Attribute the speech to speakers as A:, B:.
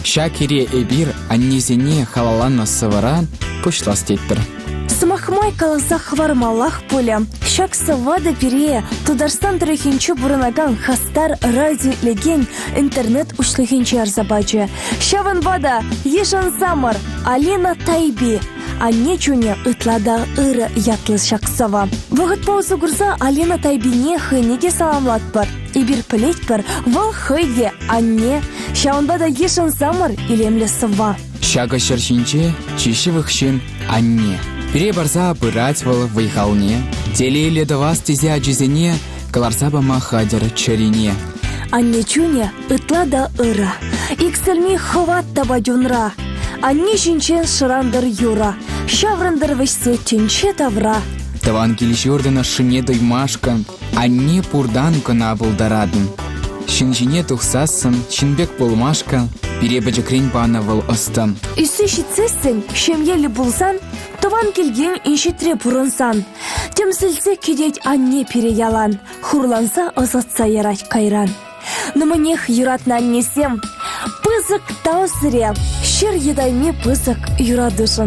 A: Шакире эбир аннезене халаланна сывара пушластеттір.
B: Смахмай каласа хвармалах поля. Шак савада перея, Тударстан трехинчу бурнаган хастар радио леген интернет ушлыхинчу арзабачы. Шаван вада, ешан самар, Алина Тайби. Анне чуне ытлада ыры ятлы шаксава. Вағыт паузы гурза Алина Тайбине хыниге саламлат бар. Ибир плеть бар, вал хыйге анне. Шаван вада ешан самар илемлі сыва.
A: Шага шершинче чиші вықшын анне. Пере барса пырать вал вайхалне. Телейлі давас тезе аджизене, каларса бама хадер чарине.
B: Анне чуне ытлада ыра. Иксельми хват таба дюнра. Анне шинчен шырандар юра. Шаврандар вешсе чинче тавра.
A: Таван келеші ордына шыне доймашка. Анне пурдан кына булдарадын. Шинжине тухсасын, шинбек болмашка. Пере бәжікрен бана вал остан.
B: Үсі шитсесін, шемелі булсан, Таван келген иншитре пурынсан. Темсілсе кедет анне пере ялан. Хурланса ызатса ярать кайран. Ныманех юратна аннесем. Пызык тау сыре. Шер едайме пызык юрадышын.